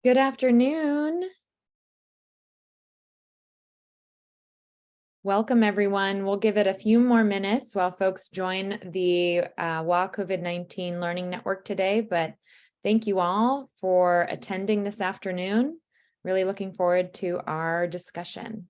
Good afternoon. Welcome, everyone. We'll give it a few more minutes while folks join the WA COVID-19 Learning Network today, but thank you all for attending this afternoon. Really looking forward to our discussion.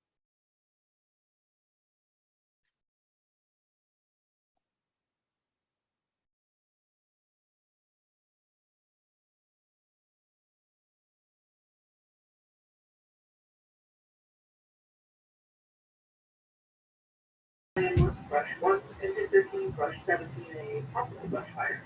Brush 1, engine 15, brush 17A, possible brush fire.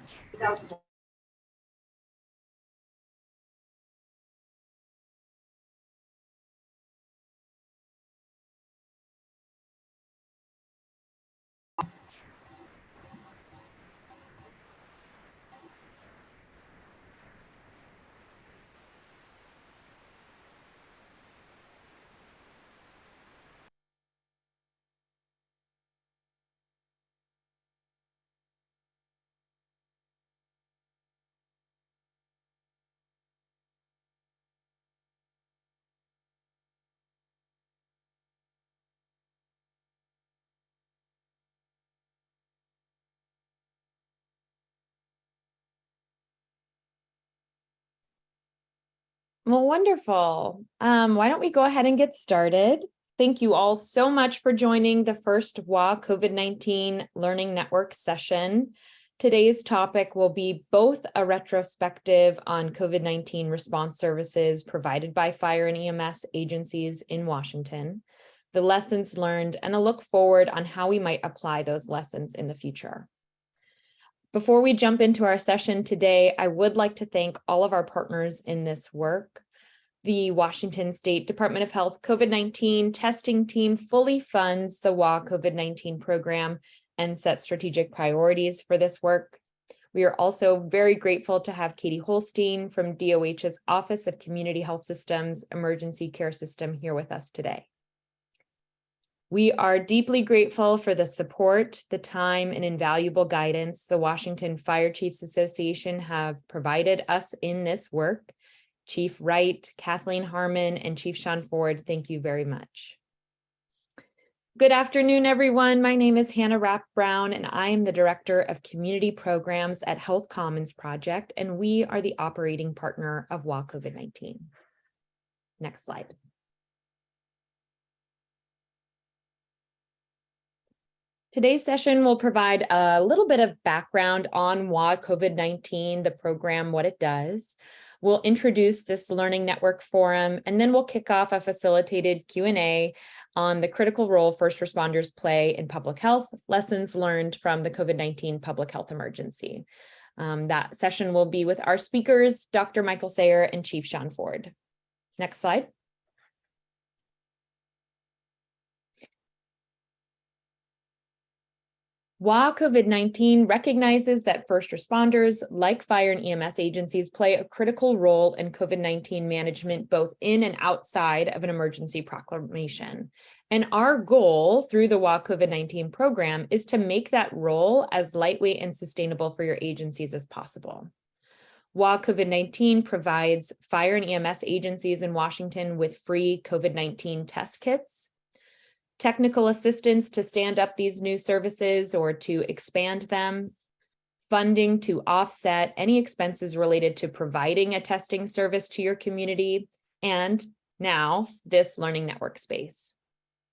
Well, wonderful. Why don't we go ahead and get started? Thank you all so much for joining the first WA COVID-19 Learning Network session. Today's topic will be both a retrospective on COVID-19 response services provided by fire and EMS agencies in Washington, the lessons learned, and a look forward on how we might apply those lessons in the future. Before we jump into our session today, I would like to thank all of our partners in this work. The Washington State Department of Health COVID-19 testing team fully funds the WA COVID-19 program and sets strategic priorities for this work. We are also very grateful to have Katie Holstein from DOH's Office of Community Health Systems Emergency Care System here with us today. We are deeply grateful for the support, the time, and invaluable guidance the Washington Fire Chiefs Association have provided us in this work. Chief Wright, Kathleen Harmon, and Chief Sean Ford, thank you very much. Good afternoon, everyone. My name is Hannah Rapp Brown, and I am the Director of Community Programs at Health Commons Project, and we are the operating partner of WA COVID-19. Next slide. Today's session will provide a little bit of background on WA COVID-19, the program, what it does. We'll introduce this Learning Network Forum, and then we'll kick off a facilitated Q&A on the critical role first responders play in public health, lessons learned from the COVID-19 public health emergency. That session will be with our speakers, Dr. Michael Sayer and Chief Sean Ford. Next slide. WA COVID-19 recognizes that first responders, like fire and EMS agencies, play a critical role in COVID-19 management, both in and outside of an emergency proclamation. And our goal through the WA COVID-19 program is to make that role as lightweight and sustainable for your agencies as possible. WA COVID-19 provides fire and EMS agencies in Washington with free COVID-19 test kits, technical assistance to stand up these new services or to expand them, funding to offset any expenses related to providing a testing service to your community, and now this learning network space.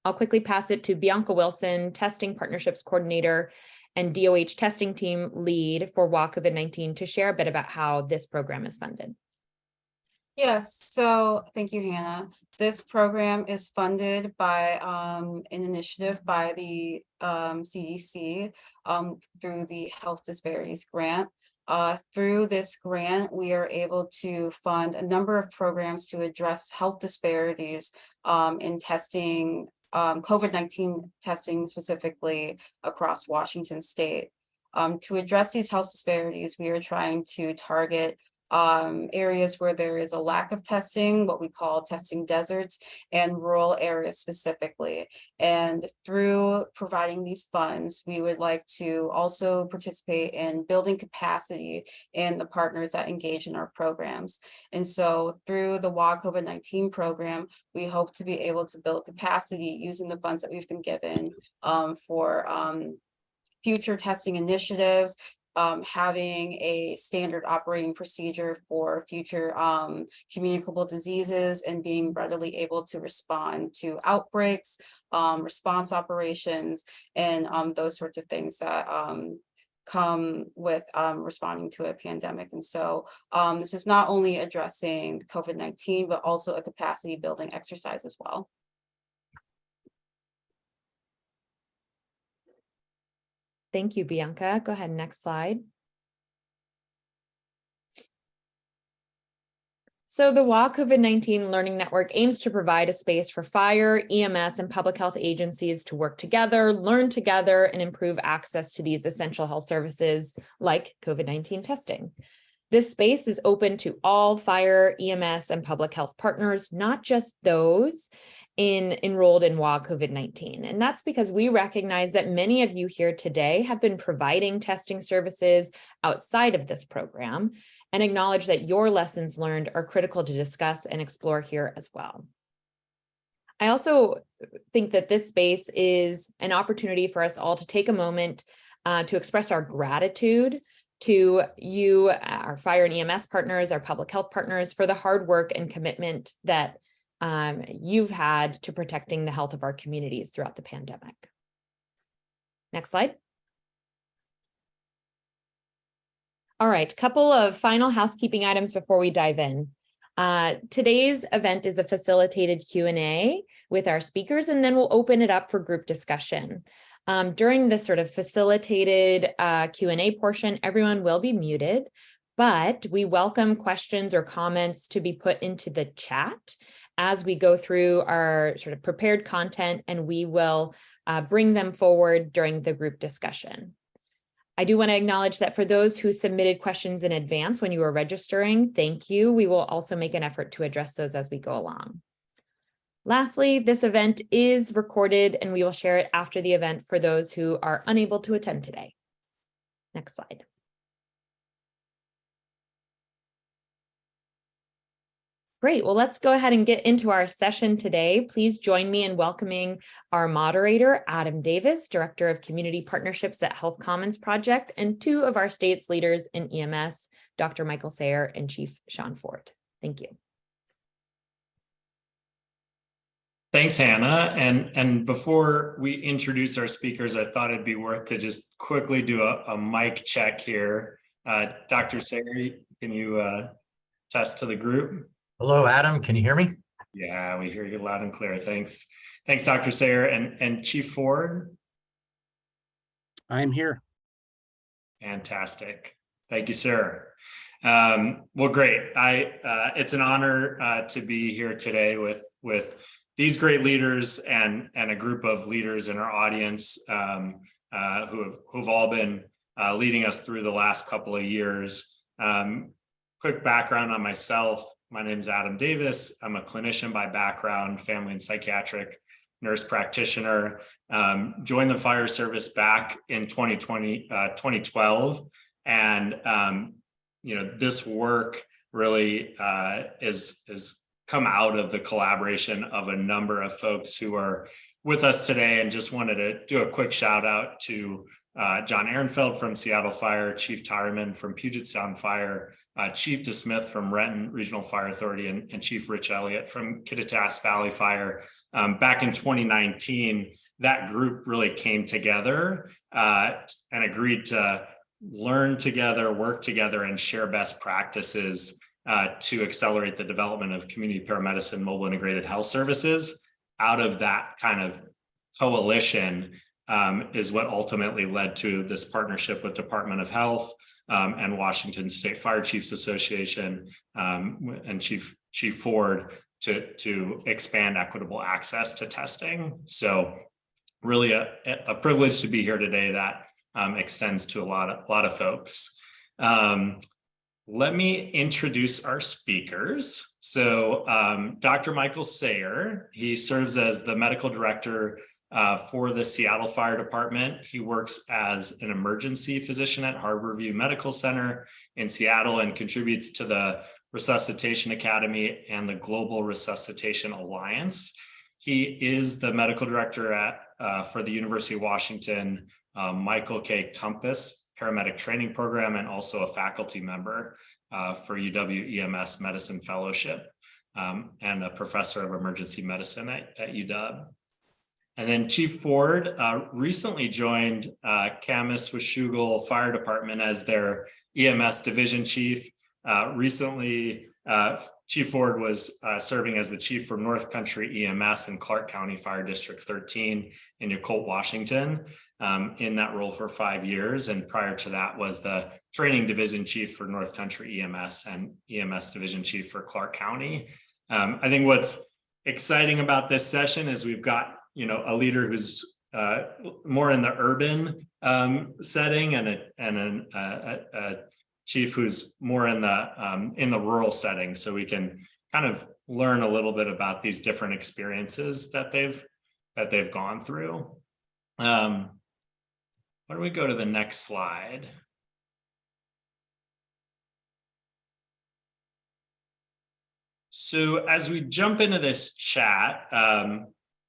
I'll quickly pass it to Bianca Wilson, Testing Partnerships Coordinator and DOH Testing Team Lead for WA COVID-19, to share a bit about how this program is funded. Yes, so thank you, Hannah. This program is funded by an initiative by the CDC through the Health Disparities Grant. Through this grant, we are able to fund a number of programs to address health disparities in testing, COVID-19 testing specifically across Washington State. To address these health disparities, we are trying to target areas where there is a lack of testing, what we call testing deserts, and rural areas specifically. And through providing these funds, we would like to also participate in building capacity in the partners that engage in our programs. And so through the WA COVID-19 program, we hope to be able to build capacity using the funds that we've been given for future testing initiatives, having a standard operating procedure for future communicable diseases, and being readily able to respond to outbreaks, response operations, and those sorts of things that come with responding to a pandemic. And so this is not only addressing COVID-19, but also a capacity building exercise as well. Thank you, Bianca. Go ahead, next slide. So the WA COVID-19 Learning Network aims to provide a space for fire, EMS, and public health agencies to work together, learn together, and improve access to these essential health services like COVID-19 testing. This space is open to all fire, EMS, and public health partners, not just those enrolled in WA COVID-19. And that's because we recognize that many of you here today have been providing testing services outside of this program, and acknowledge that your lessons learned are critical to discuss and explore here as well. I also think that this space is an opportunity for us all to take a moment to express our gratitude to you, our fire and EMS partners, our public health partners, for the hard work and commitment that you've had to protecting the health of our communities throughout the pandemic. Next slide. All right, couple of final housekeeping items before we dive in. Today's event is a facilitated Q&A with our speakers, and then we'll open it up for group discussion. During this sort of facilitated Q&A portion, everyone will be muted, but we welcome questions or comments to be put into the chat as we go through our sort of prepared content, and we will bring them forward during the group discussion. I do want to acknowledge that for those who submitted questions in advance when you were registering, thank you. We will also make an effort to address those as we go along. Lastly, this event is recorded, and we will share it after the event for those who are unable to attend today. Next slide. Great. Well, let's go ahead and get into our session today. Please join me in welcoming our moderator, Adam Davis, Director of Community Partnerships at Health Commons Project, and two of our state's leaders in EMS, Dr. Michael Sayer and Chief Sean Ford. Thank you. Thanks, Hannah. And before we introduce our speakers, I thought it'd be worth to just quickly do a mic check here. Dr. Sayer, can you test to the group? Hello, Adam. Can you hear me? Yeah, we hear you loud and clear. Thanks. Thanks, Dr. Sayer. And Chief Ford? I'm here. Fantastic. Thank you, sir. Well, great. It's an honor to be here today with these great leaders and a group of leaders in our audience who've all been leading us through the last couple of years. Quick background on myself. My name is Adam Davis. I'm a clinician by background, family and psychiatric nurse practitioner. Joined the fire service back in 2012. And, this work really is come out of the collaboration of a number of folks who are with us today, and just wanted to do a quick shout out to John Ehrenfeld from Seattle Fire, Chief Tyerman from Puget Sound Fire, Chief DeSmith from Renton Regional Fire Authority, and Chief Rich Elliott from Kittitas Valley Fire. Back in 2019, that group really came together and agreed to learn together, work together, and share best practices to accelerate the development of community paramedicine mobile integrated health services. Out of that kind of coalition is what ultimately led to this partnership with Department of Health and Washington State Fire Chiefs Association and Chief Ford to expand equitable access to testing. So really a privilege to be here today that extends to a lot of folks. let me introduce our speakers. So Dr. Michael Sayer, he serves as the medical director for the Seattle Fire Department. He works as an emergency physician at Harborview Medical Center in Seattle and contributes to the Resuscitation Academy and the Global Resuscitation Alliance. He is the medical director for the University of Washington Michael K. Compass paramedic training program, and also a faculty member for UW EMS Medicine Fellowship, and a professor of emergency medicine at UW. And then Chief Ford recently joined Camas Washougal Fire Department as their EMS division chief. Recently, Chief Ford was serving as the chief for North Country EMS in Clark County Fire District 13 in Yacolt, Washington, in that role for 5 years. And prior to that was the training division chief for North Country EMS and EMS division chief for Clark County. I think what's exciting about this session is we've got, a leader who's more in the urban setting, and a chief who's more in the rural setting, so we can kind of learn a little bit about these different experiences that they've gone through. Why don't we go to the next slide? So as we jump into this chat,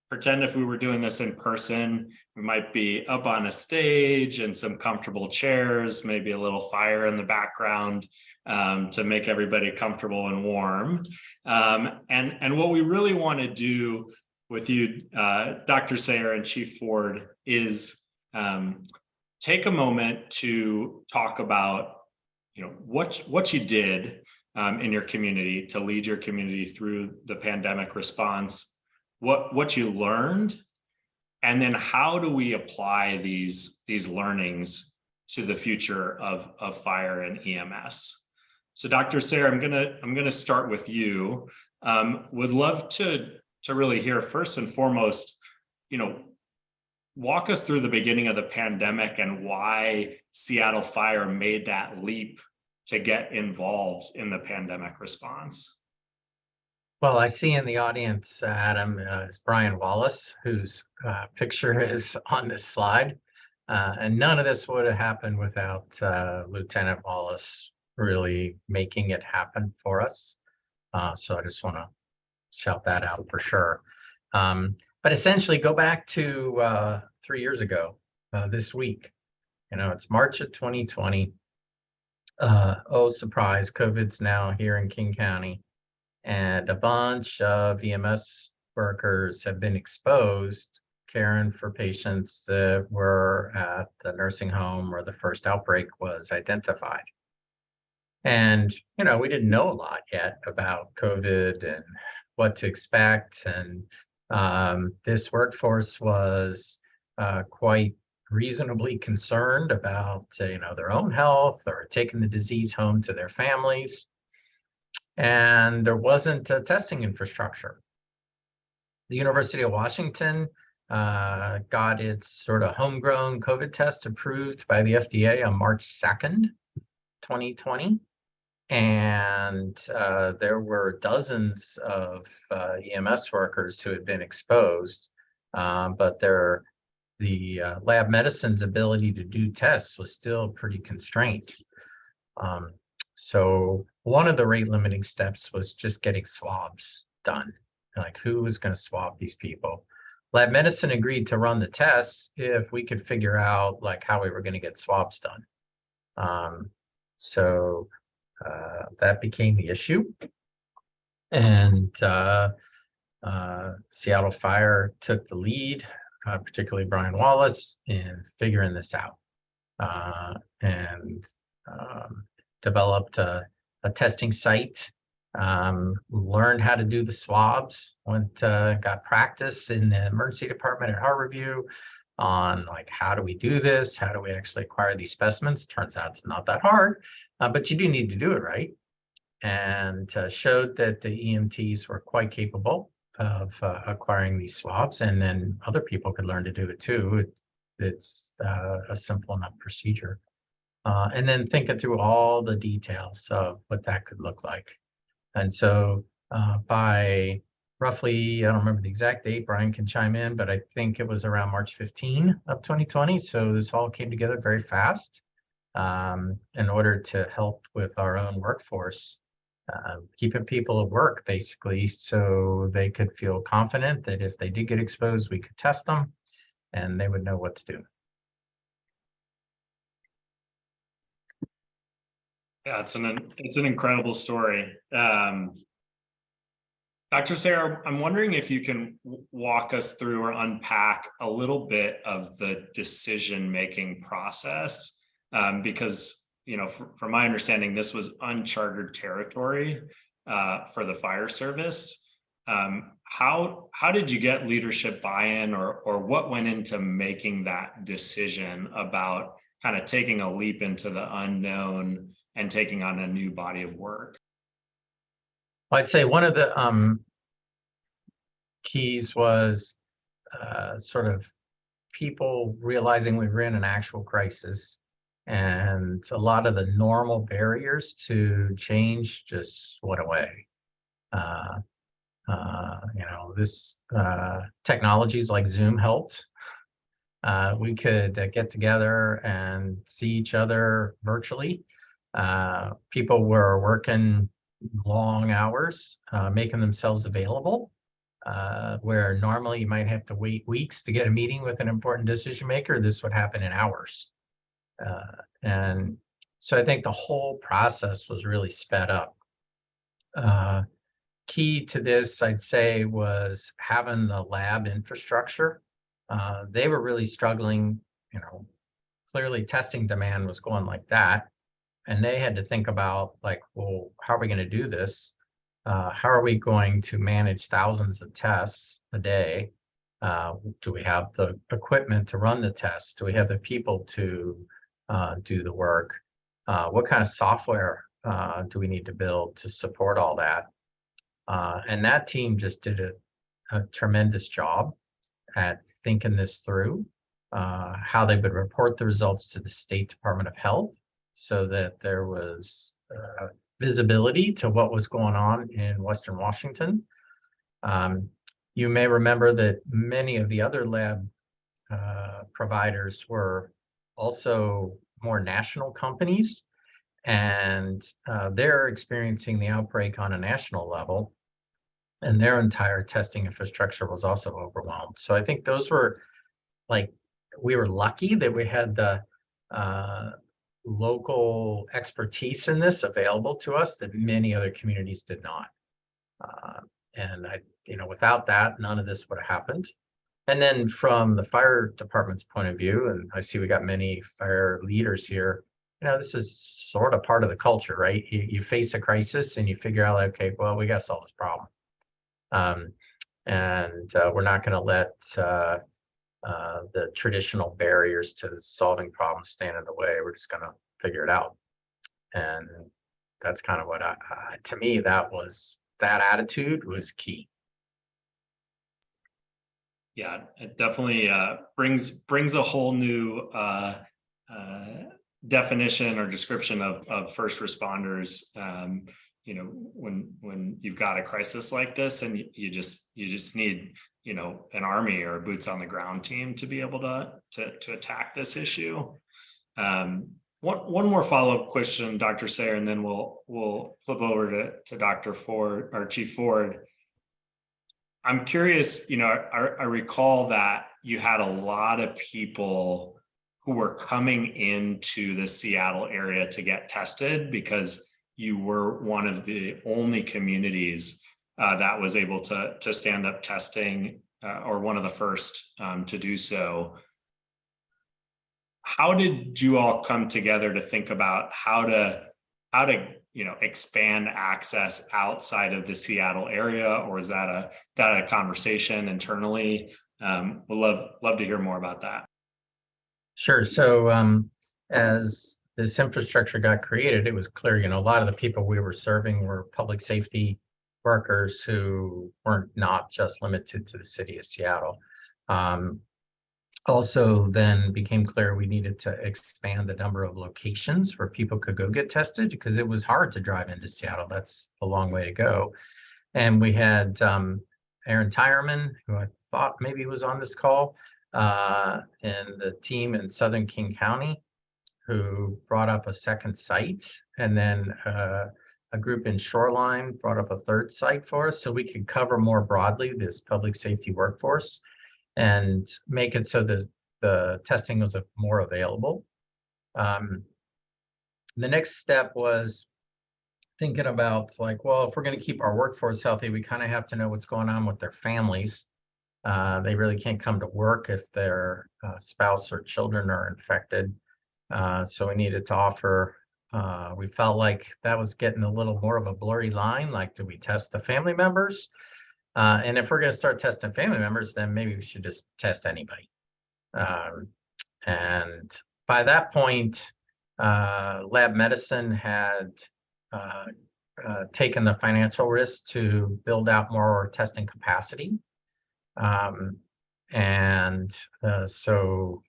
pretend if we were doing this in person, we might be up on a stage and some comfortable chairs, maybe a little fire in the background to make everybody comfortable and warm. And what we really want to do with you, Dr. Sayer and Chief Ford, is take a moment to talk about, what you did in your community to lead your community through the pandemic response, what you learned, and then how do we apply these learnings to the future of fire and EMS. So Dr. Sayer, I'm gonna start with you. Would love to really hear first and foremost, walk us through the beginning of the pandemic and why Seattle Fire made that leap to get involved in the pandemic response. Well, I see in the audience, Adam, is Brian Wallace, whose picture is on this slide. And none of this would have happened without Lieutenant Wallace really making it happen for us. So I just want to shout that out for sure. But essentially go back to 3 years ago this week. It's March of 2020. Oh, surprise, COVID's now here in King County. And a bunch of EMS workers have been exposed, caring for patients that were at the nursing home where the first outbreak was identified. And, we didn't know a lot yet about COVID and what to expect. And this workforce was quite reasonably concerned about, their own health or taking the disease home to their families. And there wasn't a testing infrastructure. The University of Washington got its sort of homegrown COVID test approved by the FDA on March 2nd, 2020. And there were dozens of EMS workers who had been exposed, but the lab medicine's ability to do tests was still pretty constrained. So one of the rate limiting steps was just getting swabs done. Like, who was going to swab these people? Lab medicine agreed to run the tests if we could figure out how we were going to get swabs done. So that became the issue. And Seattle Fire took the lead, particularly Brian Wallace, in figuring this out. And developed a testing site, learned how to do the swabs, got practice in the emergency department at Harborview on how do we do this? How do we actually acquire these specimens? Turns out it's not that hard, but you do need to do it right. And showed that the EMTs were quite capable of acquiring these swabs, and then other people could learn to do it too. It's a simple enough procedure. and then thinking through all the details of what that could look like. And so by roughly, I don't remember the exact date, Brian can chime in, but I think it was around March 15 of 2020. So this all came together very fast in order to help with our own workforce, keeping people at work basically, so they could feel confident that if they did get exposed, we could test them and they would know what to do. Yeah, it's an incredible story. Dr. Sayre, I'm wondering if you can walk us through or unpack a little bit of the decision-making process, because, you know, from my understanding, this was uncharted territory for the fire service. How did you get leadership buy-in, or what went into making that decision about kind of taking a leap into the unknown and taking on a new body of work? I'd say one of the keys was sort of people realizing we were in an actual crisis, and a lot of the normal barriers to change just went away. You know, this technologies like Zoom helped. We could get together and see each other virtually. People were working long hours, making themselves available, where normally you might have to wait weeks to get a meeting with an important decision maker. This would happen in hours. And so I think the whole process was really sped up. Key to this, I'd say, was having the lab infrastructure. They were really struggling, you know, clearly testing demand was going like that. And they had to think about, like, well, how are we going to do this? How are we going to manage thousands of tests a day? Do we have the equipment to run the tests? Do we have the people to do the work? What kind of software do we need to build to support all that? And that team just did a tremendous job at thinking this through, how they would report the results to the State Department of Health so that there was visibility to what was going on in Western Washington. You may remember that many of the other lab providers were also more national companies, and they're experiencing the outbreak on a national level, and their entire testing infrastructure was also overwhelmed. So I think those were, like, we were lucky that we had the local expertise in this available to us that many other communities did not. And you know, without that, none of this would have happened. And then from the fire department's point of view, and I see we got many fire leaders here, you know, this is sort of part of the culture, right? You face a crisis and you figure out, okay, well, we got to solve this problem. And we're not going to let the traditional barriers to solving problems stand in the way. We're just going to figure it out. And that's kind of what to me, that attitude was key. Yeah, it definitely brings a whole new definition or description of first responders. You know, when you've got a crisis like this, and you just need, you know, an army or a boots on the ground team to be able to attack this issue. One more follow-up question, Dr. Sayre, and then we'll flip over to Dr. Ford, or Chief Ford. I'm curious, you know, I recall that you had a lot of people who were coming into the Seattle area to get tested because you were one of the only communities that was able to stand up testing, or one of the first to do so. How did you all come together to think about how to you know, expand access outside of the Seattle area, or is that a conversation internally? We'll love to hear more about that. Sure. So as this infrastructure got created, it was clear, you know, a lot of the people we were serving were public safety workers who weren't not just limited to the city of Seattle. Also then became clear we needed to expand the number of locations where people could go get tested because it was hard to drive into Seattle. That's a long way to go. And we had Aaron Tyerman, who I thought maybe was on this call, and the team in Southern King County, who brought up a second site. And then a group in Shoreline brought up a third site for us so we could cover more broadly this public safety workforce and make it so that the testing was more available. The next step was thinking about like, well, if we're going to keep our workforce healthy, we kind of have to know what's going on with their families. They really can't come to work if their spouse or children are infected. So we needed to offer, we felt like that was getting a little more of a blurry line. Like, do we test the family members? And if we're going to start testing family members, then maybe we should just test anybody. And by that point, Lab Medicine had taken the financial risk to build out more testing capacity. So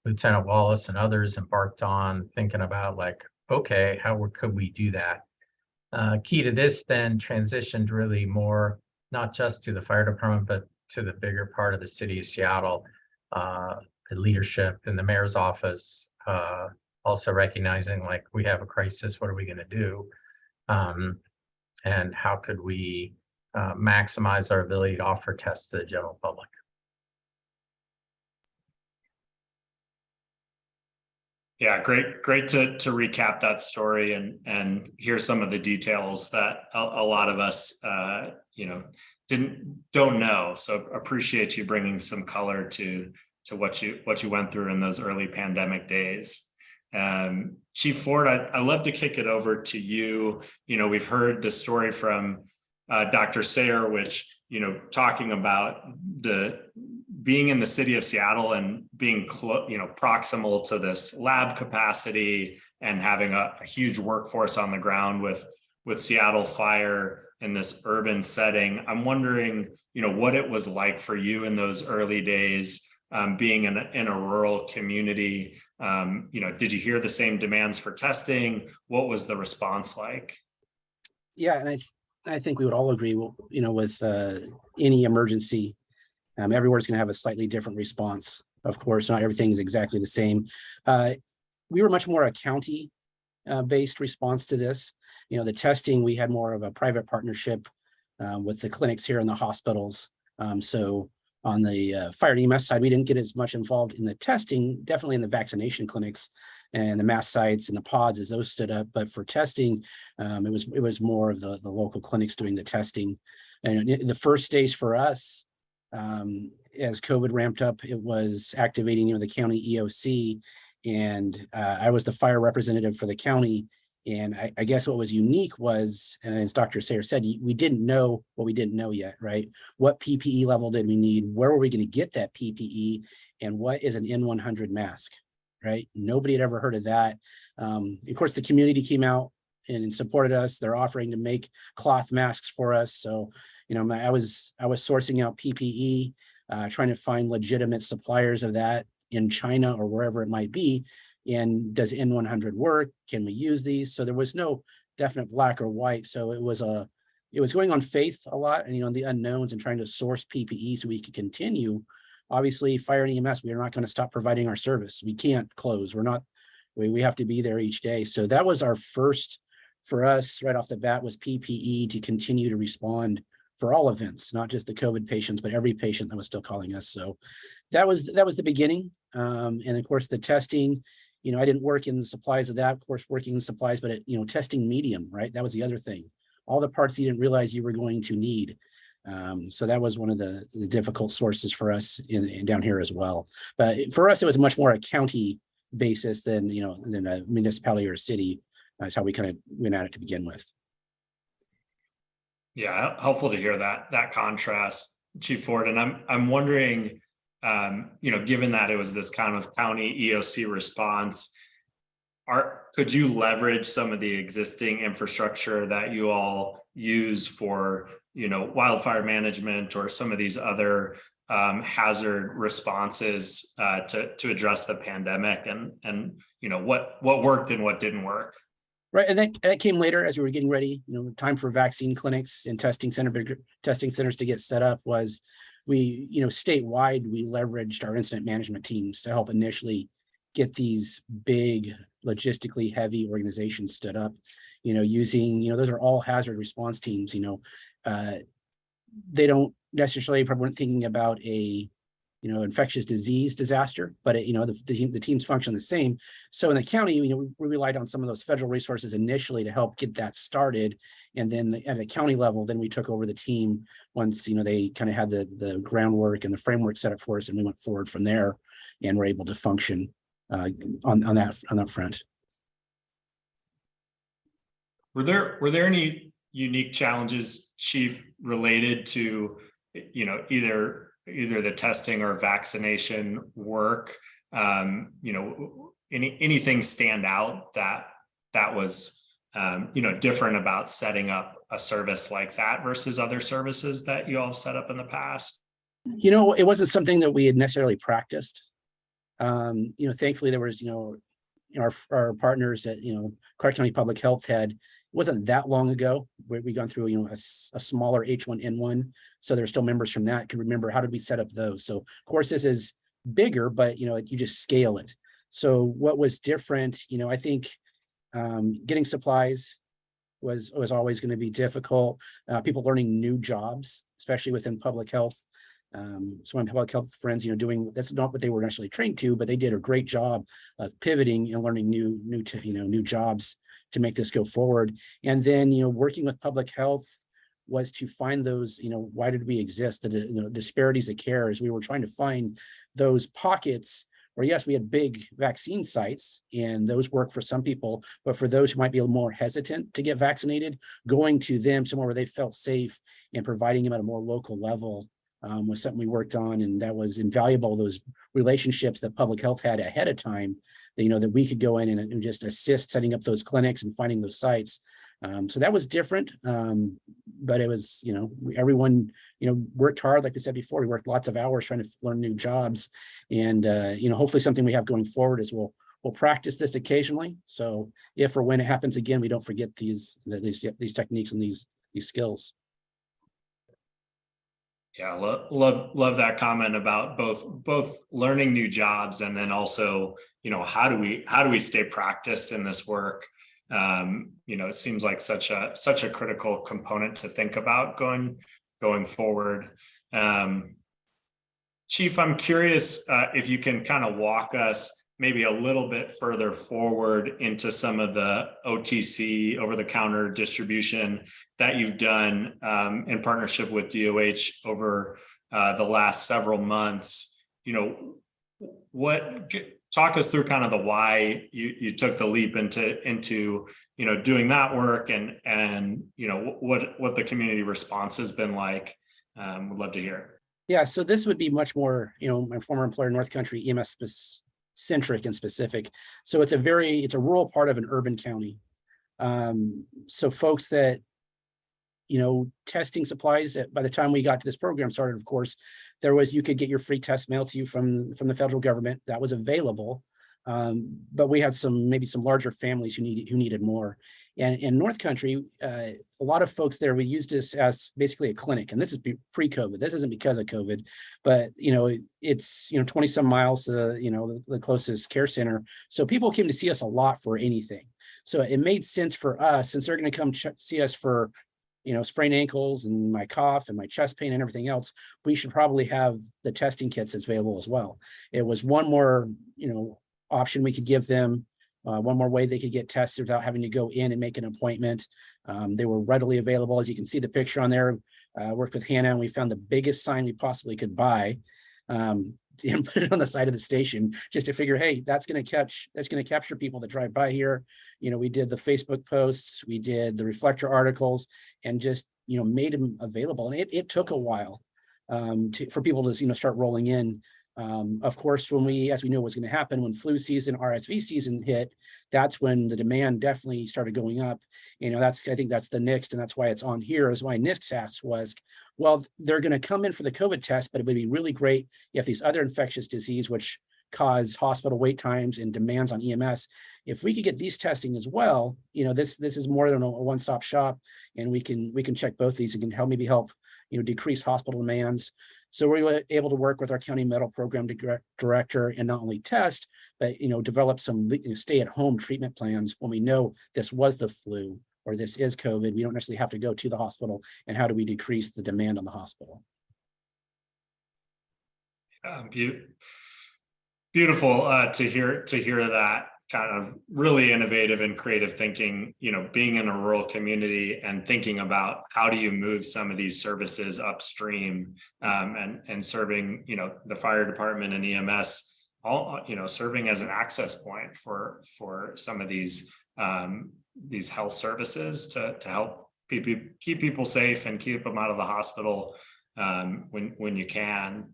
Lieutenant Wallace and others embarked on thinking about like, okay, how could we do that? Key to this then transitioned really more, not just to the fire department, but to the bigger part of the city of Seattle, the leadership in the mayor's office, also recognizing like we have a crisis, what are we going to do? And how could we maximize our ability to offer tests to the general public? Yeah, great to recap that story and hear some of the details that a lot of us don't know. So appreciate you bringing some color to what you went through in those early pandemic days. Chief Ford, I'd love to kick it over to you. We've heard the story from Dr. Sayre, which talking about being in the city of Seattle and being proximal to this lab capacity and having a huge workforce on the ground with Seattle Fire in this urban setting. I'm wondering, what it was like for you in those early days, being in a rural community. Did you hear the same demands for testing? What was the response like? Yeah, and I think we would all agree, with any emergency, everywhere's going to have a slightly different response. Of course, not everything is exactly the same. We were much more a county based response to this. The testing, we had more of a private partnership with the clinics here and the hospitals. So on the fire and EMS side, we didn't get as much involved in the testing, definitely in the vaccination clinics and the mass sites and the pods as those stood up. But for testing, it was more of the local clinics doing the testing. And the first days for us, as COVID ramped up, it was activating, the county EOC, and I was the fire representative for the county. And I guess what was unique was, and as Dr. Sayre said, we didn't know what we didn't know yet, right? What PPE level did we need? Where were we going to get that PPE? And what is an N100 mask, right? Nobody had ever heard of that. Of course, the community came out and supported us. They're offering to make cloth masks for us. So, I was sourcing out PPE, trying to find legitimate suppliers of that in China or wherever it might be. And does N100 work? Can we use these? So there was no definite black or white. So it was going on faith a lot, and the unknowns and trying to source PPE so we could continue. Obviously, fire and EMS, we are not going to stop providing our service. We can't close. We have to be there each day. So that was our first, for us right off the bat, was PPE to continue to respond for all events, not just the COVID patients, but every patient that was still calling us. So that was the beginning. And of course the testing, I didn't work in the supplies of that, of course, working in supplies, but testing medium, right? That was the other thing. All the parts you didn't realize you were going to need. So that was one of the difficult sources for us in down here as well. But for us, it was much more a county basis than a municipality or a city. That's how we kind of went at it to begin with. Yeah, helpful to hear that contrast, Chief Ford. And I'm wondering, given that it was this kind of county EOC response, could you leverage some of the existing infrastructure that you all use for, wildfire management or some of these other hazard responses to address the pandemic, and what worked and what didn't work. Right, and that came later as we were getting ready. Time for vaccine clinics and testing centers to get set up was statewide we leveraged our incident management teams to help initially get these big logistically heavy organizations stood up. Using those are all hazard response teams. They don't necessarily probably weren't thinking about a infectious disease disaster, but the teams function the same. So in the county, we relied on some of those federal resources initially to help get that started, and then at the county level, then we took over the team once they kind of had the groundwork and the framework set up for us, and we went forward from there, and were able to function on that front. Were there any unique challenges, Chief, related to either the testing or vaccination work? Anything stand out that was different about setting up a service like that versus other services that you all have set up in the past? It wasn't something that we had necessarily practiced. Thankfully there was our partners at Clark County Public Health had. It wasn't that long ago where we gone through a smaller H1N1, so there's still members from that can remember how did we set up those. So of course this is bigger, but you just scale it. So what was different, I think getting supplies was always going to be difficult. People learning new jobs, especially within public health. So my public health friends, doing that's not what they were actually trained to, but they did a great job of pivoting and learning new jobs to make this go forward. And then, working with public health was to find those, why did we exist? The disparities of care, as we were trying to find those pockets where, yes, we had big vaccine sites and those work for some people, but for those who might be a little more hesitant to get vaccinated, going to them somewhere where they felt safe and providing them at a more local level was something we worked on, and that was invaluable. Those relationships that public health had ahead of time, that we could go in and just assist setting up those clinics and finding those sites. So that was different, but it was, everyone, worked hard. Like we said before, we worked lots of hours trying to learn new jobs, and hopefully something we have going forward is we'll practice this occasionally. So if or when it happens again, we don't forget these techniques and these skills. Yeah, love that comment about both learning new jobs and then also, how do we stay practiced in this work? It seems like such a critical component to think about going forward. Chief, I'm curious if you can kind of walk us maybe a little bit further forward into some of the OTC, over-the-counter distribution that you've done in partnership with DOH over the last several months. Talk us through kind of the why you took the leap into doing that work, and what the community response has been like. Would love to hear. Yeah, so this would be much more, my former employer, North Country, EMS centric and specific. So it's a rural part of an urban county. So folks that, testing supplies, by the time we got to this program started, of course, you could get your free test mailed to you from the federal government. That was available. But we had maybe some larger families who needed more. And in North Country, a lot of folks there, we used this as basically a clinic, and this is pre-COVID. This isn't because of COVID, but it's 20 some miles to the closest care center. So people came to see us a lot for anything. So it made sense for us, since they're going to come see us for sprained ankles and my cough and my chest pain and everything else, we should probably have the testing kits available as well. It was one more option we could give them. One more way they could get tested without having to go in and make an appointment. They were readily available. As you can see the picture on there, worked with Hannah, and we found the biggest sign we possibly could buy and put it on the side of the station just to figure, hey, that's going to capture people that drive by here. We did the Facebook posts, we did the reflector articles, and just, made them available. And it took a while for people to, start rolling in. Of course, as we knew what was going to happen, when flu season, RSV season hit, that's when the demand definitely started going up. I think that's the next, and that's why it's on here, is why Nick's asked was, well, they're going to come in for the COVID test, but it would be really great if these other infectious disease, which cause hospital wait times and demands on EMS, if we could get these testing as well, this is more than a one-stop shop, and we can check both these and can maybe help decrease hospital demands. So we were able to work with our county medical program director and not only test, but develop some stay-at-home treatment plans when we know this was the flu or this is COVID. We don't necessarily have to go to the hospital, and how do we decrease the demand on the hospital? Beautiful to hear that kind of really innovative and creative thinking, being in a rural community and thinking about how do you move some of these services upstream, and serving, the fire department and EMS, all, serving as an access point for some of these health services to help keep people safe and keep them out of the hospital when you can.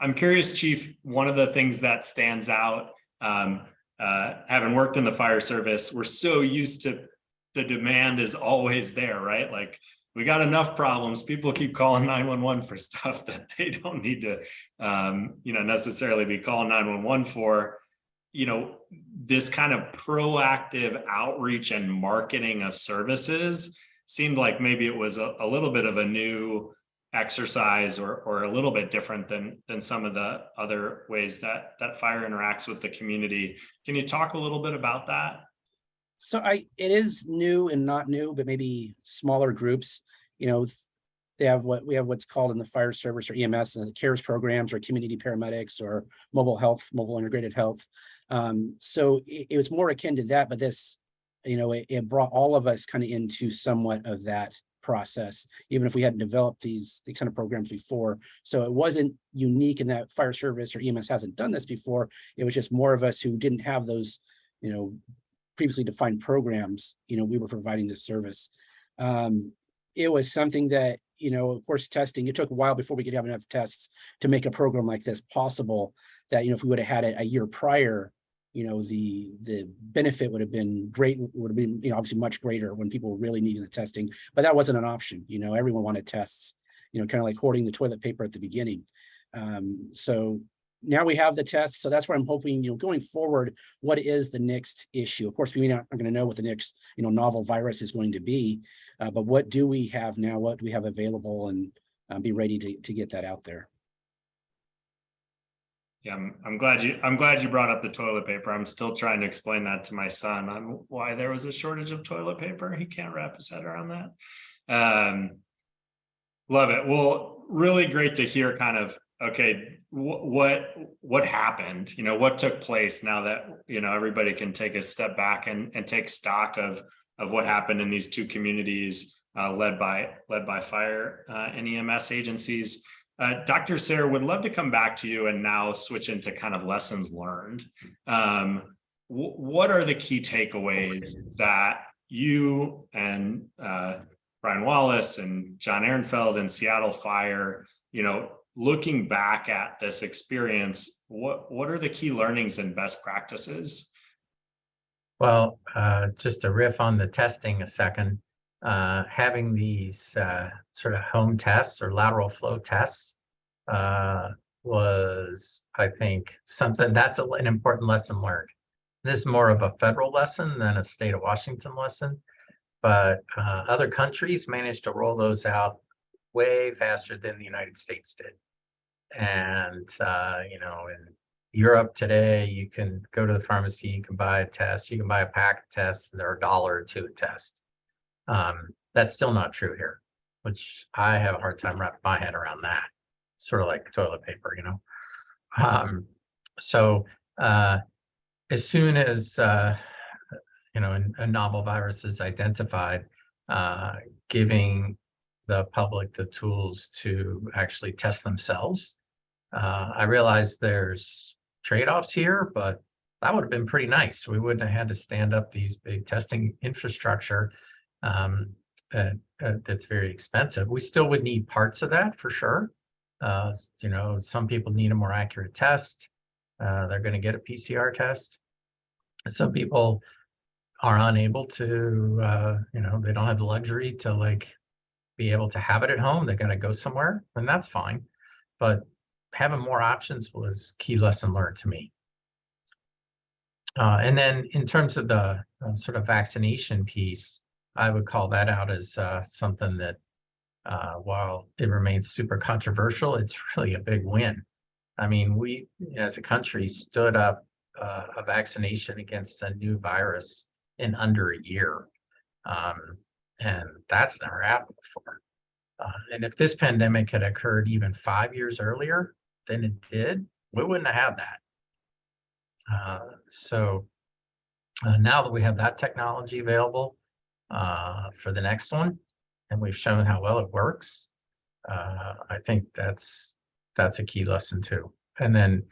I'm curious, Chief, one of the things that stands out, having worked in the fire service, we're so used to the demand is always there, right? Like, we got enough problems. People keep calling 911 for stuff that they don't need to, necessarily be calling 911 for. This kind of proactive outreach and marketing of services seemed like maybe it was a little bit of a new exercise or a little bit different than some of the other ways that fire interacts with the community. Can you talk a little bit about that? So it is new and not new, but maybe smaller groups. They have what's called in the fire service or EMS the CARES programs or community paramedics or mobile integrated health. So it was more akin to that, but this, it brought all of us kind of into somewhat of that process, even if we hadn't developed these kind of programs before. So it wasn't unique in that fire service or EMS hasn't done this before. It was just more of us who didn't have those, previously defined programs. We were providing this service. It was something that, of course, testing, it took a while before we could have enough tests to make a program like this possible, that, if we would have had it a year prior, the benefit would have been great, would have been, obviously much greater when people were really needing the testing, but that wasn't an option. Everyone wanted tests, kind of like hoarding the toilet paper at the beginning. So now we have the tests. So that's where I'm hoping, going forward, what is the next issue? Of course, we're not going to know what the next, novel virus is going to be, but what do we have now? What do we have available, and be ready to get that out there? Yeah, I'm glad you brought up the toilet paper. I'm still trying to explain that to my son on why there was a shortage of toilet paper. He can't wrap his head around that. Love it. Well, really great to hear kind of, okay, what happened, what took place now that, everybody can take a step back and take stock of what happened in these two communities, led by fire and EMS agencies. Dr. Sayre, would love to come back to you and now switch into kind of lessons learned. What are the key takeaways that you and Brian Wallace and John Ehrenfeld and Seattle Fire, looking back at this experience, what are the key learnings and best practices? Well, just to riff on the testing a second, having these sort of home tests or lateral flow tests was, I think, something that's an important lesson learned. This is more of a federal lesson than a state of Washington lesson, but other countries managed to roll those out way faster than the United States did. And, in Europe today, you can go to the pharmacy, you can buy a test, you can buy a pack of tests, they're $1 or $2 a test. That's still not true here, which I have a hard time wrapping my head around that. Sort of like toilet paper, So as soon as, a novel virus is identified, giving the public the tools to actually test themselves. I realize there's trade-offs here, but that would have been pretty nice. We wouldn't have had to stand up these big testing infrastructure that's very expensive. We still would need parts of that for sure, You know, some people need a more accurate test. They're going to get a PCR test. Some people are unable to, you know, they don't have the luxury to like be able to have it at home. They got to go somewhere, and that's fine. But having more options was key lesson learned to me. And then in terms of the sort of vaccination piece, I would call that out as something that while it remains super controversial, it's really a big win. I mean, we as a country stood up a vaccination against a new virus in under a year. And that's never happened before. And if this pandemic had occurred even 5 years earlier than it did, we wouldn't have had that. So now that we have that technology available for the next one, and we've shown how well it works, I think that's a key lesson too. And then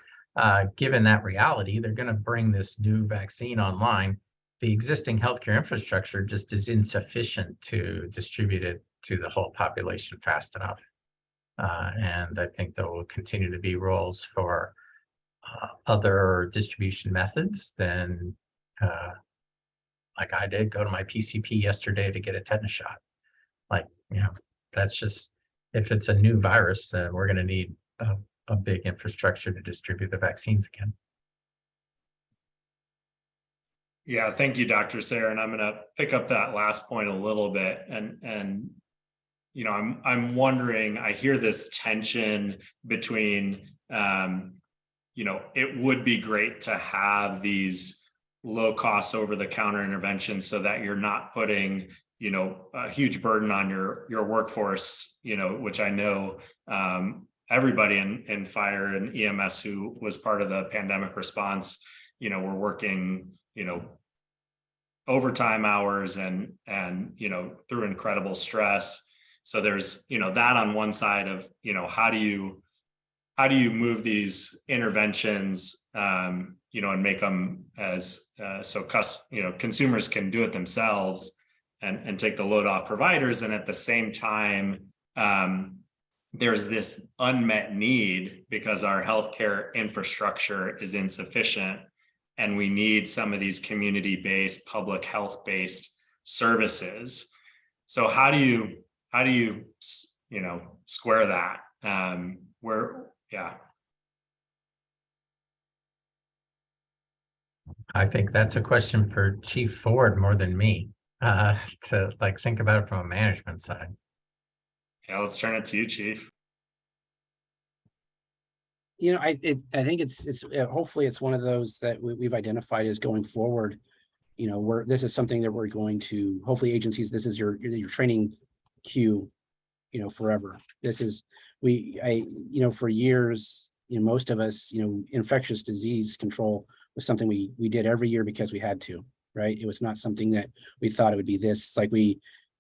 given that reality, they're going to bring this new vaccine online. The existing healthcare infrastructure just is insufficient to distribute it to the whole population fast enough. And I think there will continue to be roles for other distribution methods than like I did go to my PCP yesterday to get a tetanus shot. Like, you know, that's just, if it's a new virus, we're going to need a big infrastructure to distribute the vaccines again. Yeah, thank you, Dr. Sayre. And I'm going to pick up that last point a little bit. And you know, I'm wondering, I hear this tension between, you know, it would be great to have these low cost over the counter interventions so that you're not putting, you know, a huge burden on your workforce, you know, which I know everybody in fire and EMS who was part of the pandemic response, you know, we're working, you know, overtime hours and, you know, through incredible stress. So there's, you know, that on one side of, you know, how do you move these interventions, you know, and make them as, you know, consumers can do it themselves and take the load off providers. And at the same time, there's this unmet need because our healthcare infrastructure is insufficient. And we need some of these community-based, public health-based services. So how do you, you know, square that? Yeah. I think that's a question for Chief Ford more than me, to like think about it from a management side. Yeah, let's turn it to you, Chief. You know, I think it's hopefully it's one of those that we've identified as going forward. You know, this is something that we're going to, hopefully agencies, this is your training queue, you know, forever. This is, you know, for years, you know, most of us, you know, infectious disease control was something we did every year because we had to, right? It was not something that we thought it would be this, like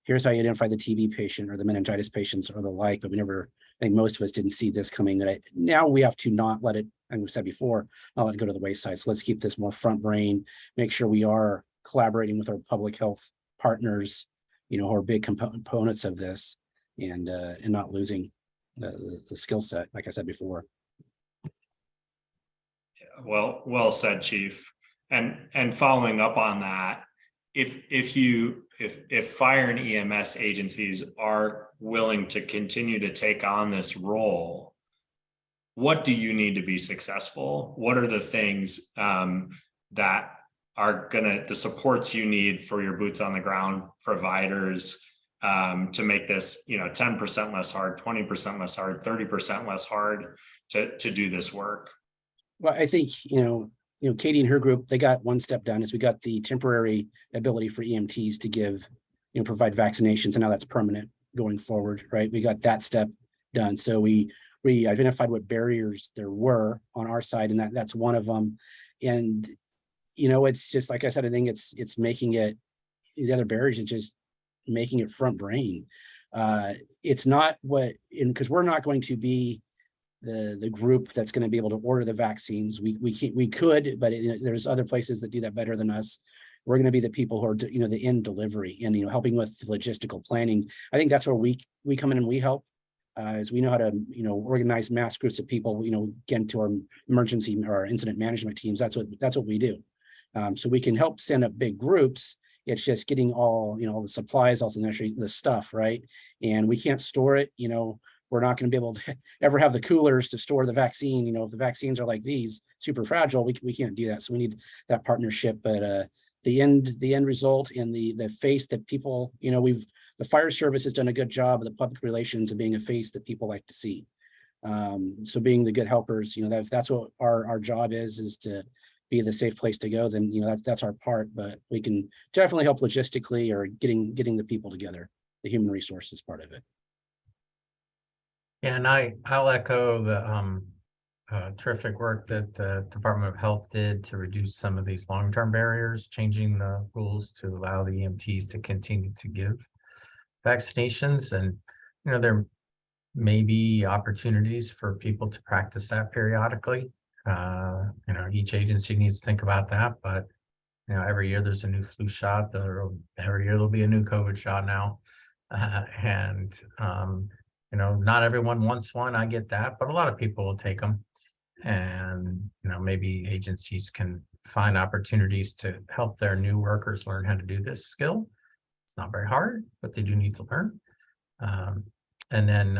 here's how you identify the TB patient or the meningitis patients or the like, but we never, I think most of us didn't see this coming. Now we have to not let it, like we said before, not let it go to the wayside. So let's keep this more front brain, make sure we are collaborating with our public health partners, you know, who are big components of this, and not losing the skill set, like I said before. Yeah, well said, Chief. And following up on that, if fire and EMS agencies are willing to continue to take on this role, what do you need to be successful? What are the things that are the supports you need for your boots on the ground providers to make this, you know, 10% less hard, 20% less hard, 30% less hard to do this work? Well, I think, you know, Katie and her group, they got one step done is we got the temporary ability for EMTs to give, you know, provide vaccinations, and now that's permanent going forward, right? We got that step done. So we identified what barriers there were on our side, and that's one of them. And, you know, it's just, like I said, I think it's making it, the other barriers is just making it front brain. It's not because we're not going to be the group that's going to be able to order the vaccines. We could, but there's other places that do that better than us. We're going to be the people who are, you know, the end delivery and, you know, helping with logistical planning. I think that's where we come in and we help. As we know how to, organize mass groups of people, get into our emergency or incident management teams. That's what we do. So we can help send up big groups. It's just getting all, the supplies, also necessary, the stuff, right? And we can't store it, we're not going to be able to ever have the coolers to store the vaccine. If the vaccines are like these, super fragile, we can't do that. So we need that partnership. But the end result and the face that people, the fire service has done a good job of the public relations of being a face that people like to see. So being the good helpers, that's what our job is to be the safe place to go. Then that's our part. But we can definitely help logistically or getting the people together. The human resources part of it. Yeah, and I'll echo the terrific work that the Department of Health did to reduce some of these long-term barriers, changing the rules to allow the EMTs to continue to give vaccinations. And there may be opportunities for people to practice that periodically. Each agency needs to think about that, but every year there's a new flu shot. Every year there'll be a new COVID shot now, not everyone wants one. I get that, but a lot of people will take them. And maybe agencies can find opportunities to help their new workers learn how to do this skill. It's not very hard, but they do need to learn. And then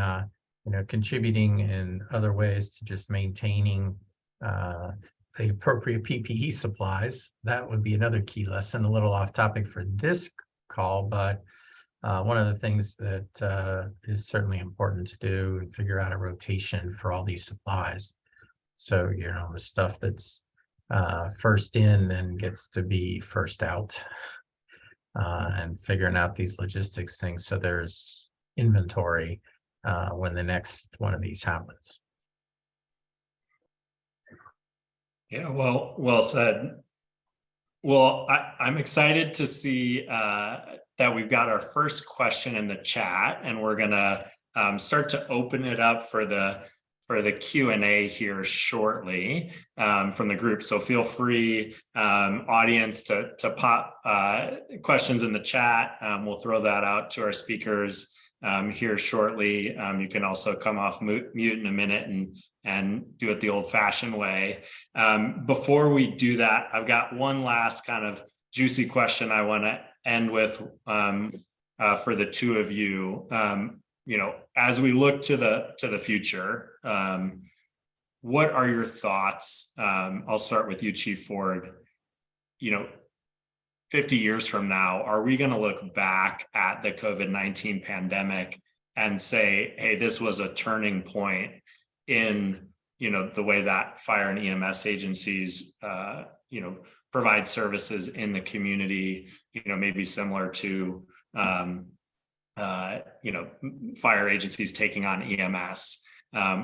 contributing in other ways to just maintaining the appropriate PPE supplies. That would be another key lesson. A little off topic for this call, but one of the things that is certainly important to do and figure out a rotation for all these supplies. So, the stuff that's first in and gets to be first out, and figuring out these logistics things so there's inventory when the next one of these happens. Yeah, well said. Well, I'm excited to see that we've got our first question in the chat, and we're gonna start to open it up for the Q&A here shortly from the group. So feel free, audience, to pop questions in the chat. We'll throw that out to our speakers here shortly. You can also come off mute in a minute and do it the old-fashioned way. Before we do that, I've got one last kind of juicy question I want to end with for the two of you. As we look to the future, what are your thoughts? I'll start with you, Chief Ford. 50 years from now, are we going to look back at the COVID-19 pandemic and say, hey, this was a turning point in, the way that fire and EMS agencies, provide services in the community, maybe similar to, fire agencies taking on EMS,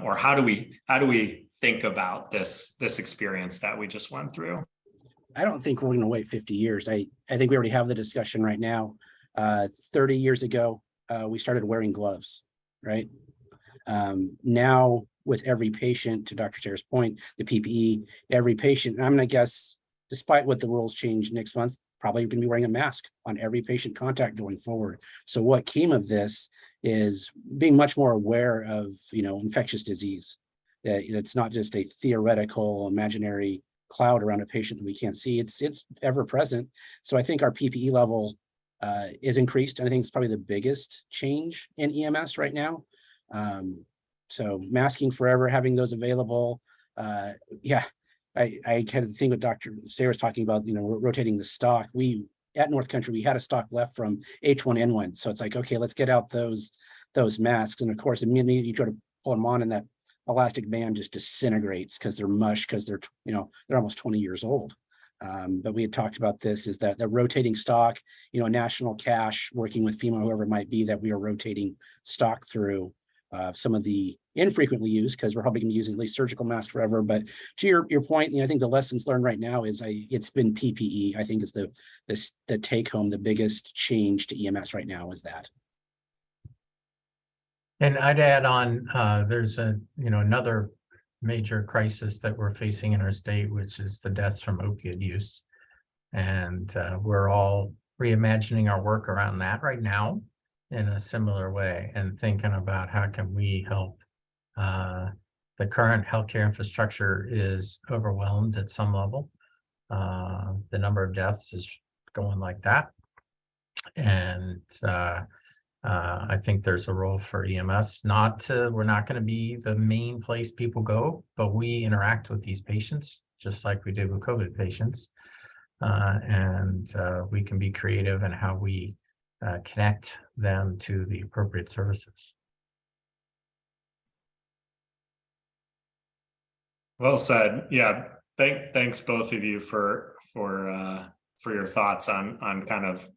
or how do we think about this experience that we just went through? I don't think we're going to wait 50 years. I think we already have the discussion right now. 30 years ago, we started wearing gloves, right? Now with every patient, to Dr. Sayre's point, the PPE, every patient, and I'm going to guess, despite what the rules change next month, probably going to be wearing a mask on every patient contact going forward. So what came of this is being much more aware of, infectious disease. It's not just a theoretical, imaginary cloud around a patient that we can't see. It's ever present. So I think our PPE level is increased. And I think it's probably the biggest change in EMS right now. So masking forever, having those available. I kind of think what Dr. Sayre was talking about, rotating the stock. At North Country, we had a stock left from H1N1. So it's like, okay, let's get out those masks. And of course, immediately you try to pull them on and that elastic band just disintegrates because they're mush, because they're almost 20 years old. But we had talked about this, is that the rotating stock, national cash, working with FEMA, whoever it might be, that we are rotating stock through some of the infrequently used, because we're probably going to be using at least surgical masks forever. But to your point, I think the lessons learned right now is it's been PPE. I think is the take home, the biggest change to EMS right now is that. And I'd add on, there's another major crisis that we're facing in our state, which is the deaths from opioid use. And we're all reimagining our work around that right now. in a similar way and thinking about how can we help. The current healthcare infrastructure is overwhelmed at some level. The number of deaths is going like that. And I think there's a role for EMS. We're not going to be the main place people go, but we interact with these patients just like we did with COVID patients. And we can be creative in how we connect them to the appropriate services. Well said. Yeah. Thanks both of you for your thoughts on kind of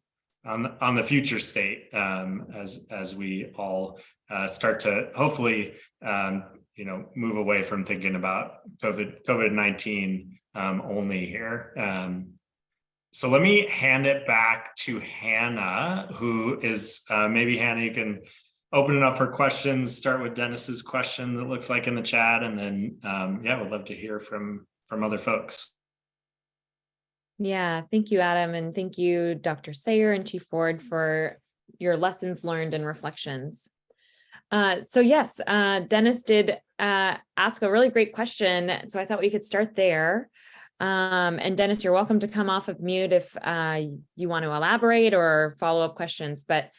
on the future state as we all start to hopefully move away from thinking about COVID-19 only here. So let me hand it back to Hannah, who is maybe Hannah, you can open it up for questions. Start with Dennis's question that looks like in the chat, and then would love to hear from other folks. Yeah, thank you, Adam, and thank you, Dr. Sayer and Chief Ford, for your lessons learned and reflections. So yes, Dennis did ask a really great question, so I thought we could start there. And Dennis, you're welcome to come off of mute if you want to elaborate or follow up questions, but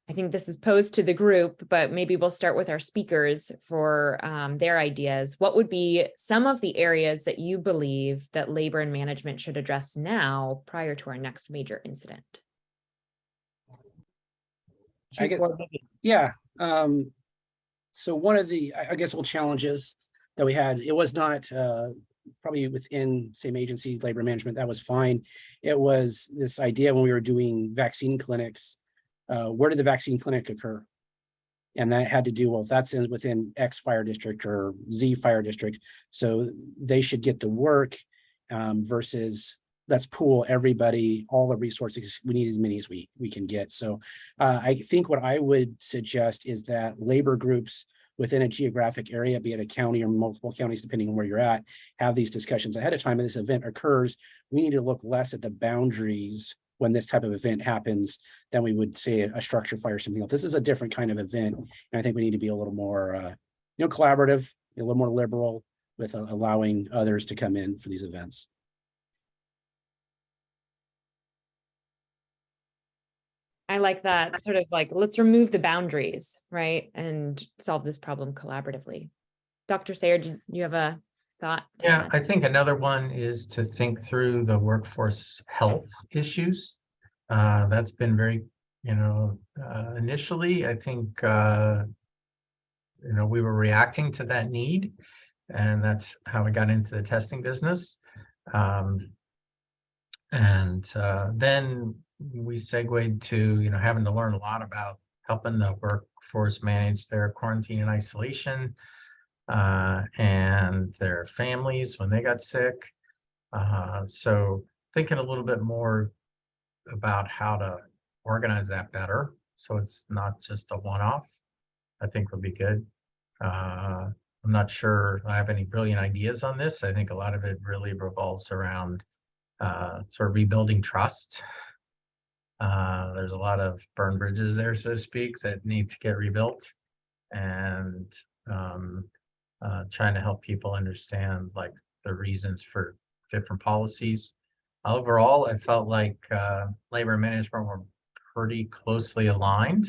I think this is posed to the group, but maybe we'll start with our speakers for their ideas. What would be some of the areas that you believe that labor and management should address now prior to our next major incident? Yeah. So one of the, I guess, challenges that we had, it was not probably within same agency, labor management, that was fine. It was this idea when we were doing vaccine clinics, where did the vaccine clinic occur? And that had to do, well, if that's within X fire district or Z fire district, so they should get the work versus let's pool everybody, all the resources. We need as many as we can get. So I think what I would suggest is that labor groups within a geographic area, be it a county or multiple counties, depending on where you're at, have these discussions ahead of time. When this event occurs, we need to look less at the boundaries when this type of event happens than we would say a structure fire or something else. This is a different kind of event. And I think we need to be a little more, collaborative, a little more liberal with allowing others to come in for these events. I like that, sort of like, let's remove the boundaries, right? And solve this problem collaboratively. Dr. Sayer, do you have a thought? Yeah, I think another one is to think through the workforce health issues. That's been very, initially, I think, we were reacting to that need, and that's how we got into the testing business. Then we segued to, having to learn a lot about helping the workforce manage their quarantine and isolation and their families when they got sick. So thinking a little bit more about how to organize that better, so it's not just a one-off, I think would be good. I'm not sure I have any brilliant ideas on this. I think a lot of it really revolves around sort of rebuilding trust. There's a lot of burned bridges there, so to speak, that need to get rebuilt, and trying to help people understand like the reasons for different policies. Overall, I felt like labor and management were pretty closely aligned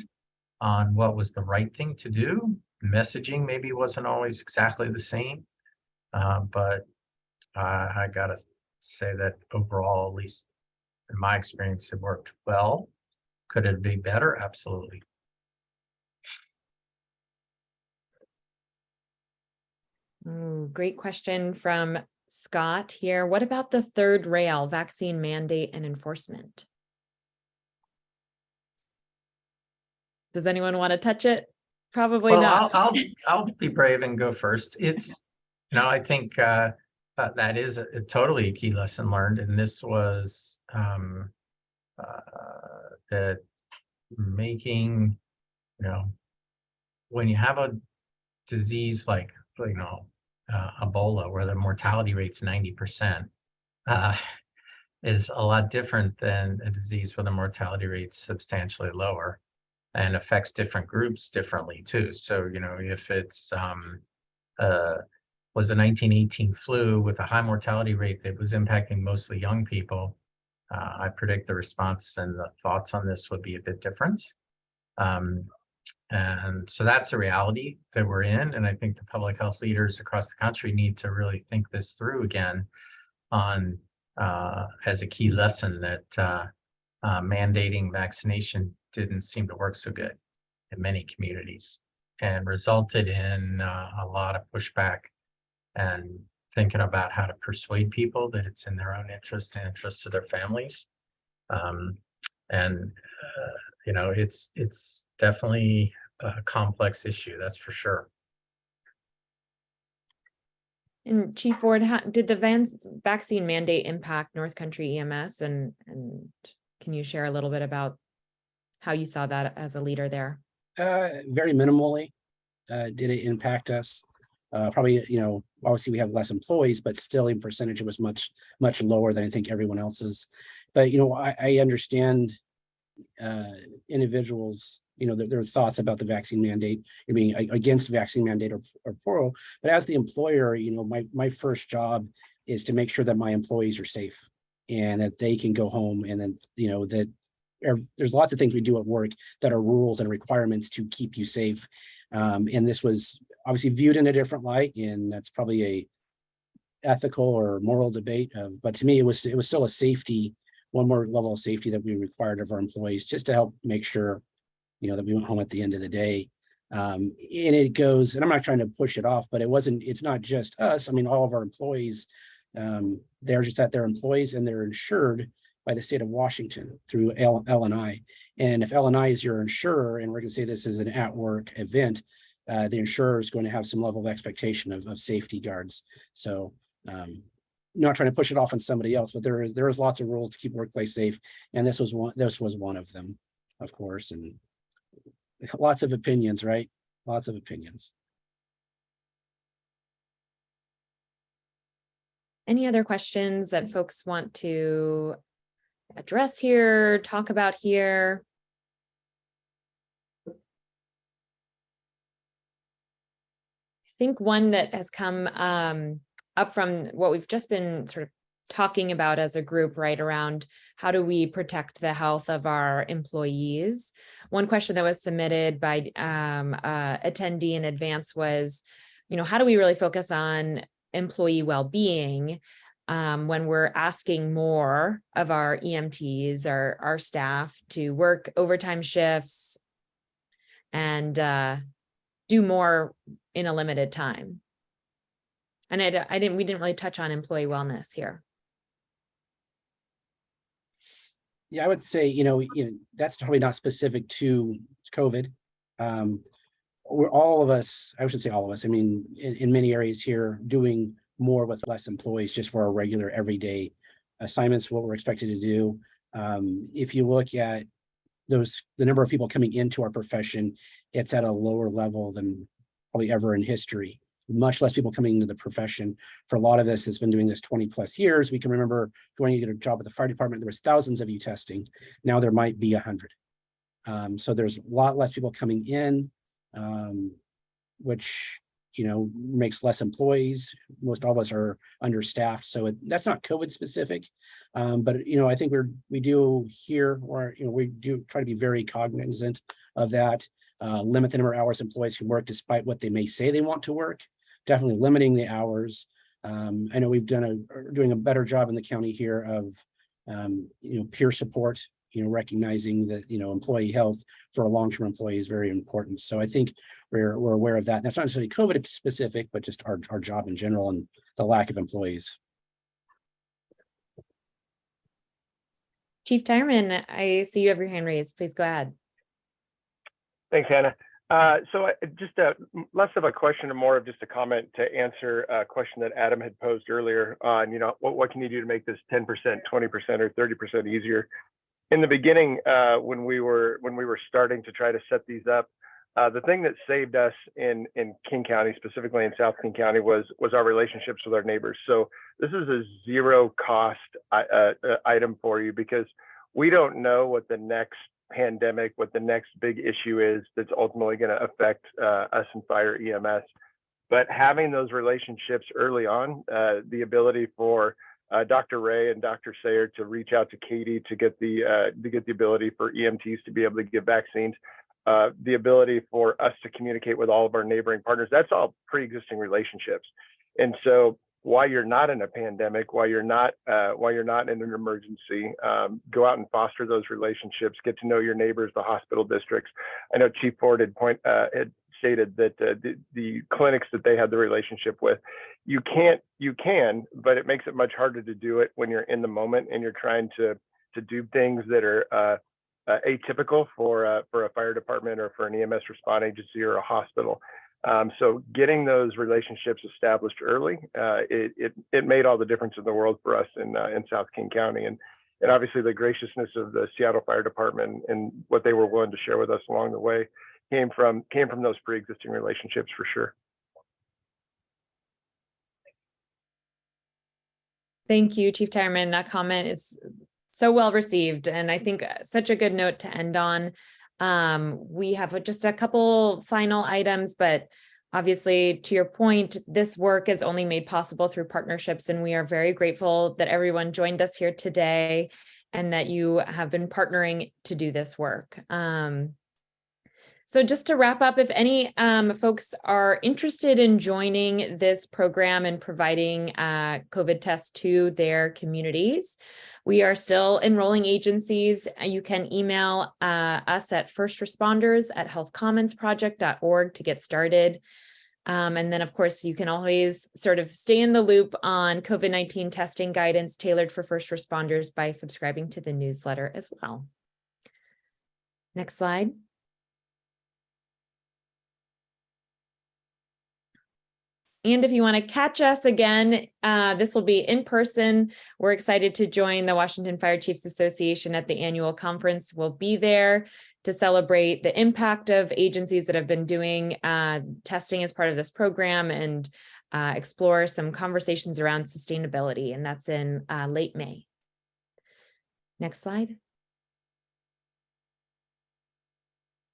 on what was the right thing to do. Messaging maybe wasn't always exactly the same, but I gotta say that overall, at least in my experience, it worked well. Could it be better? Absolutely. Ooh, great question from Scott here. What about the third rail, vaccine mandate and enforcement? Does anyone want to touch it? Probably not. I'll be brave and go first. It's, I think that is totally a key lesson learned, and this was that making, when you have a disease like, Ebola, where the mortality rate's 90%, is a lot different than a disease where the mortality rate's substantially lower. and affects different groups differently too. So, if it's was a 1918 flu with a high mortality rate that was impacting mostly young people, I predict the response and the thoughts on this would be a bit different. And so that's a reality that we're in. And I think the public health leaders across the country need to really think this through again on as a key lesson that mandating vaccination didn't seem to work so good in many communities and resulted in a lot of pushback and thinking about how to persuade people that it's in their own interest and interest of their families. It's definitely a complex issue, that's for sure. And Chief Ward, did the vaccine mandate impact North Country EMS? And can you share a little bit about how you saw that as a leader there? Very minimally did it impact us. Probably, obviously we have less employees, but still in percentage, it was much, much lower than I think everyone else's. But, I understand individuals, their thoughts about the vaccine mandate, being against vaccine mandate or pro. But as the employer, my first job is to make sure that my employees are safe and that they can go home, and then, that there's lots of things we do at work that are rules and requirements to keep you safe. And this was obviously viewed in a different light, and that's probably a ethical or moral debate. But to me, it was still a safety, one more level of safety that we required of our employees, just to help make sure, that we went home at the end of the day. And it goes, and I'm not trying to push it off, but it's not just us. I mean, all of our employees, they're just that they're employees and they're insured by the state of Washington through L&I. And if L&I is your insurer, and we're going to say this is an at-work event, the insurer is going to have some level of expectation of safety guards. So not trying to push it off on somebody else, but there is lots of rules to keep workplace safe. And this was one of them, of course, and lots of opinions, right? Lots of opinions. Any other questions that folks want to address here, talk about here? I think one that has come up from what we've just been sort of talking about as a group, right, around how do we protect the health of our employees. One question that was submitted by attendee in advance was, how do we really focus on employee well-being when we're asking more of our EMTs, our staff, to work overtime shifts and do more in a limited time? And we didn't really touch on employee wellness here. Yeah, I would say, that's probably not specific to COVID. We're all of us, I should say all of us, I mean, in many areas here, doing more with less employees just for our regular everyday assignments, what we're expected to do. If you look at the number of people coming into our profession, it's at a lower level than probably ever in history. Much less people coming into the profession. For a lot of us that's been doing this 20 plus years, we can remember going to get a job at the fire department, there was thousands of you testing. Now there might be 100. So there's a lot less people coming in, which, makes less employees. Most all of us are understaffed. So that's not COVID specific. But, I think we do here, or, we do try to be very cognizant of that, limit the number of hours employees can work despite what they may say they want to work. Definitely limiting the hours. I know we've doing a better job in the county here of, peer support, recognizing that, employee health for a long-term employee is very important. So I think we're aware of that. And that's not necessarily COVID specific, but just our job in general and the lack of employees. Chief Tyerman, I see you have your hand raised. Please go ahead. Thanks, Hannah. So just less of a question and more of just a comment to answer a question that Adam had posed earlier on, what can you do to make this 10%, 20%, or 30% easier? In the beginning, when we were starting to try to set these up, the thing that saved us in King County, specifically in South King County, was our relationships with our neighbors. So this is a zero cost item for you, because we don't know what the next pandemic, what the next big issue is that's ultimately going to affect us in fire EMS. But having those relationships early on, the ability for Dr. Ray and Dr. Sayer to reach out to Katie to get the ability for EMTs to be able to give vaccines, the ability for us to communicate with all of our neighboring partners, that's all pre-existing relationships. And so while you're not in a pandemic, while you're not in an emergency, go out and foster those relationships, get to know your neighbors, the hospital districts. I know Chief Ford had stated that the clinics that they had the relationship with, you can, but it makes it much harder to do it when you're in the moment and you're trying to do things that are atypical for a fire department or for an EMS response agency or a hospital. So getting those relationships established early, it made all the difference in the world for us in South King County, and obviously the graciousness of the Seattle Fire Department and what they were willing to share with us along the way came from those pre-existing relationships for sure. Thank you, Chief Tyerman. That comment is so well received, and I think such a good note to end on. We have just a couple final items, but obviously, to your point, this work is only made possible through partnerships, and we are very grateful that everyone joined us here today and that you have been partnering to do this work. So just to wrap up, if any folks are interested in joining this program and providing COVID tests to their communities, we are still enrolling agencies. You can email us at firstresponders@healthcommonsproject.org to get started. And then, of course, you can always sort of stay in the loop on COVID-19 testing guidance tailored for first responders by subscribing to the newsletter as well. Next slide. And if you want to catch us again, this will be in person. We're excited to join the Washington Fire Chiefs Association at the annual conference. We'll be there to celebrate the impact of agencies that have been doing testing as part of this program and explore some conversations around sustainability. And that's in late May. Next slide.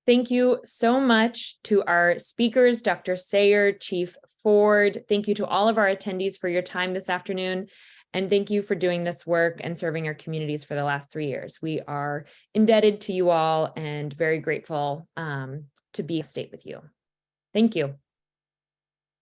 Thank you so much to our speakers, Dr. Sayer, Chief Ford. Thank you to all of our attendees for your time this afternoon. And thank you for doing this work and serving our communities for the last 3 years. We are indebted to you all and very grateful to be a state with you. Thank you.